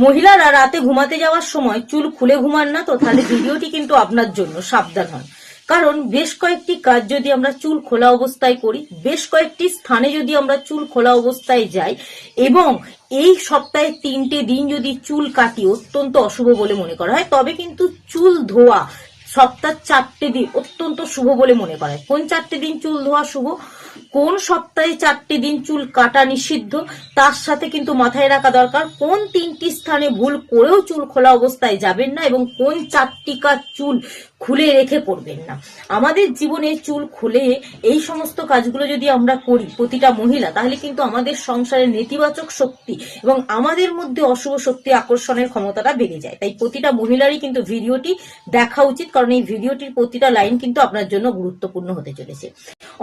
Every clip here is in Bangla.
মহিলারা রাতে ঘুমাতে যাওয়ার সময় চুল খুলে ঘুমান না তো, তাহলে ভিডিওটি কিন্তু আপনার জন্য, সাবধান হন। কারণ বেশ কয়েকটি কাজ যদি আমরা চুল খোলা অবস্থায় করি, বেশ কয়েকটি স্থানে যদি আমরা চুল খোলা অবস্থায় যাই, এবং এই সপ্তাহে 3টে দিন যদি চুল কাটি অত্যন্ত অশুভ বলে মনে করা হয়, তবে কিন্তু চুল ধোয়া সপ্তাহ 4টে দিন অত্যন্ত শুভ বলে মনে করা হয়। কোন 4টে দিন চুল ধোয়া শুভ, কোন সপ্তাহে 4টে দিন চুল কাটা নিষিদ্ধ, তার সাথে কিন্তু মাথায় রাখা দরকার কোন 3টি স্থানে ভুল করেও চুল খোলা অবস্থায় যাবেন না, এবং কোন 4টি কাজ চুল খুলে রেখে করবেন না। আমাদের জীবনে চুল খুলে এই সমস্ত কাজগুলো যদি আমরা করি প্রতিটা মহিলা, তাহলে কিন্তু আমাদের সংসারের নেতিবাচক শক্তি এবং আমাদের মধ্যে অশুভ শক্তি আকর্ষণের ক্ষমতাটা বেড়ে যায়। তাই প্রতিটা মহিলারই কিন্তু ভিডিওটি দেখা উচিত, কারণ এই ভিডিওটির প্রতিটা লাইন কিন্তু আপনার জন্য গুরুত্বপূর্ণ হতে চলেছে।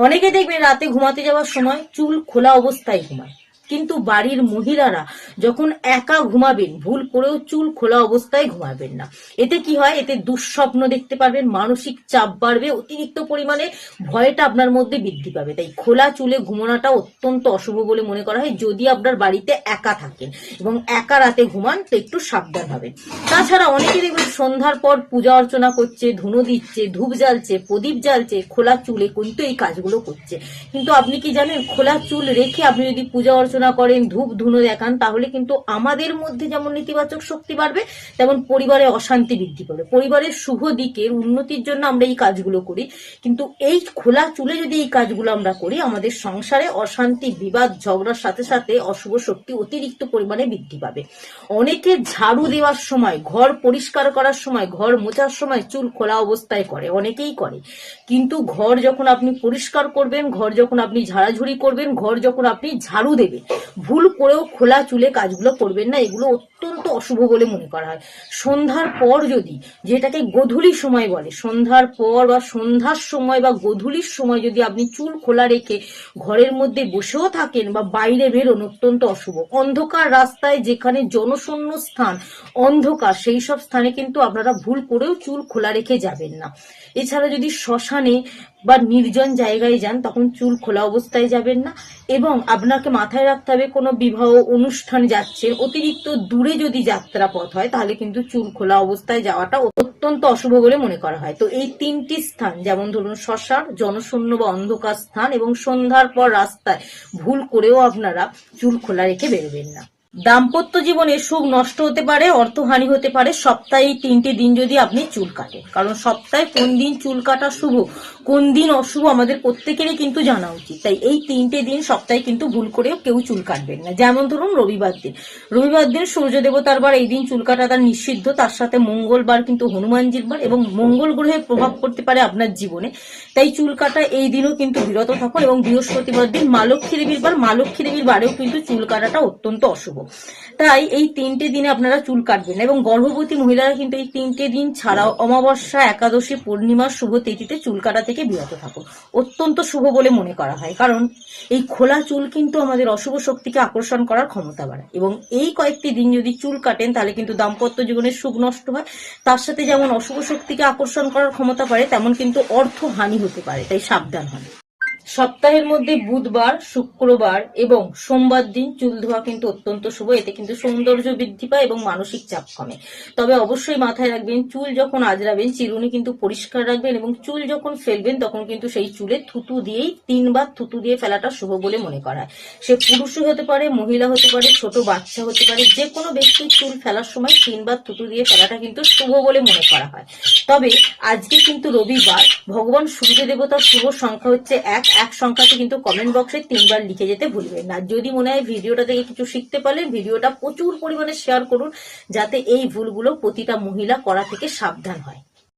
অনেকে দেখবে রাতে ঘুমাতে যাওয়ার সময় চুল খোলা অবস্থায় ঘুমায়, কিন্তু বাড়ির মহিলারা যখন একা ঘুমাবেন ভুল করেও চুল খোলা অবস্থায় ঘুমাবেন না। এতে কি হয়, এতে দুঃস্বপ্ন দেখতে পারবেন, মানসিক চাপ বাড়বে, অতিরিক্ত পরিমাণে ভয়টা আপনার মধ্যে বৃদ্ধি পাবে। তাই খোলা চুলে ঘুমানোটা অত্যন্ত অশুভ বলে মনে করা হয়। যদি আপনার বাড়িতে একা থাকেন এবং একা রাতে ঘুমান তো একটু সাবধান হবেন। তাছাড়া অনেকে দেখবেন সন্ধ্যার পর পূজা অর্চনা করছে, ধুনো দিচ্ছে, ধূপ জ্বালছে, প্রদীপ জ্বালছে, খোলা চুলে কিন্তু এই কাজগুলো করছে। কিন্তু আপনি কি জানেন, খোলা চুল রেখে আপনি যদি পূজা অর্চনা করেন, ধূপ ধুনো দেখান, তাহলে কিন্তু আমাদের মধ্যে যেমন নেতিবাচক শক্তি বাড়বে, তেমন পরিবারে অশান্তি বৃদ্ধি পাবে। পরিবারের শুভ দিকের উন্নতির জন্য আমরা এই কাজগুলো করি, কিন্তু এই খোলা চুলে যদি এই কাজগুলো আমরা করি, আমাদের সংসারে অশান্তি, বিবাদ, ঝগড়ার সাথে সাথে অশুভ শক্তি অতিরিক্ত পরিমাণে বৃদ্ধি পাবে। অনেকে ঝাড়ু দেওয়ার সময়, ঘর পরিষ্কার করার সময়, ঘর মোছার সময় চুল খোলা অবস্থায় করে, অনেকেই করে। কিন্তু ঘর যখন আপনি পরিষ্কার করবেন, ঘর যখন আপনি ঝাড়াঝুড়ি করবেন, ঘর যখন আপনি ঝাড়ু দেবেন, ভুল করেও খোলা চুলে কাজগুলো করবেন না। এগুলো অত্যন্ত অশুভ বলে মনে করা হয়। সন্ধ্যার পর যদি, যেটাকে গোধূলি সময় বলে, সন্ধ্যার পর বা সন্ধ্যার সময় বা গোধূলির সময় যদি আপনি চুল খোলা রেখে ঘরের মধ্যে বসেও থাকেন বা বাইরে বেরোন, অত্যন্ত অশুভ। অন্ধকার রাস্তায়, যেখানে জনশূন্য স্থান, অন্ধকার, সেই সব স্থানে কিন্তু আপনারা ভুল করেও চুল খোলা রেখে যাবেন না। এছাড়া যদি শ্মশানে বা নির্জন জায়গায় যান, তখন চুল খোলা অবস্থায় যাবেন না। এবং আপনাকে মাথায় রাখতে হবে, কোনো বিবাহ অনুষ্ঠান যাচ্ছেন, অতিরিক্ত দূরে যদি যাত্রা পথ হয়, তাহলে কিন্তু চুল খোলা অবস্থায় যাওয়াটা অত্যন্ত অশুভ বলে মনে করা হয়। তো এই 3টি স্থান, যেমন ধরুন শ্মশান, জনশূন্য বা অন্ধকার স্থান এবং সন্ধ্যার পর রাস্তায়, ভুল করেও আপনারা চুল খোলা রেখে বেরোবেন না। দাম্পত্য জীবনে সুখ নষ্ট হতে পারে, অর্থহানি হতে পারে সপ্তাহে 3টে দিন যদি আপনি চুল কাটেন। কারণ সপ্তাহে কোন দিন চুল কাটা শুভ, কোন দিন অশুভ আমাদের প্রত্যেকেরই কিন্তু জানা উচিত। তাই এই 3টে দিন সপ্তাহে কিন্তু ভুল করেও কেউ চুল কাটবেন না। যেমন ধরুন রবিবার দিন, রবিবার দিন সূর্য দেবতার বার, এই দিন চুল কাটা তার নিষিদ্ধ। তার সাথে মঙ্গলবার কিন্তু হনুমানজির বার, এবং মঙ্গল গ্রহের প্রভাব পড়তে পারে আপনার জীবনে। তাই চুল কাটা এই দিনও কিন্তু বিরত থাকুন। এবং বৃহস্পতিবার দিন মা লক্ষ্মী দেবীর বার, মা লক্ষ্মী দেবীর বারেও কিন্তু চুল কাটাটা অত্যন্ত অশুভ। তাই এই 3টে দিনে আপনারা চুল কাটবেন। এবং গর্ভবতী মহিলারা কিন্তু এই 3টে দিন ছাড়াও অমাবস্যা, একাদশী, পূর্ণিমার শুভ তিথিতে চুল কাটা থেকে বিরত থাকুন, অত্যন্ত শুভ বলে মনে করা হয়। কারণ এই খোলা চুল কিন্তু আমাদের অশুভ শক্তিকে আকর্ষণ করার ক্ষমতা বাড়ায়। এবং এই কয়েকটি দিন যদি চুল কাটেন, তাহলে কিন্তু দাম্পত্য জীবনের সুখ নষ্ট হয়। তার সাথে যেমন অশুভ শক্তিকে আকর্ষণ করার ক্ষমতা বাড়ে, তেমন কিন্তু অর্থ হানি হতে পারে। তাই সাবধান হন। সপ্তাহের মধ্যে বুধবার, শুক্রবার এবং সোমবার দিন চুল ধোয়া কিন্তু অত্যন্ত শুভ। এতে কিন্তু সৌন্দর্য বৃদ্ধি পায় এবং মানসিক চাপ কমে। তবে অবশ্যই মাথায় রাখবেন, চুল যখন আঁচড়াবেন চিরুনি কিন্তু পরিষ্কার রাখবেন, এবং চুল যখন ফেলবেন তখন কিন্তু সেই চুলে থুতু দিয়েই 3বার থুতু দিয়ে ফেলাটা শুভ বলে মনে করা হয়। সে পুরুষও হতে পারে, মহিলা হতে পারে, ছোট বাচ্চা হতে পারে, যে কোনো ব্যক্তির চুল ফেলার সময় 3বার থুতু দিয়ে ফেলাটা কিন্তু শুভ বলে মনে করা হয়। তবে আজকে কিন্তু রবিবার, ভগবান সূর্য দেবতার শুভ সংখ্যা হচ্ছে 1। সংখ্যাটি কিন্তু কমেন্ট বক্সে 3বার লিখে যেতে ভুলবেন না। যদি মনে হয় ভিডিওটা থেকে কিছু শিখতে পারলেন, ভিডিওটা প্রচুর পরিমাণে শেয়ার করুন, যাতে এই ভুলগুলো প্রতিটা মহিলা করা থেকে সাবধান হয়।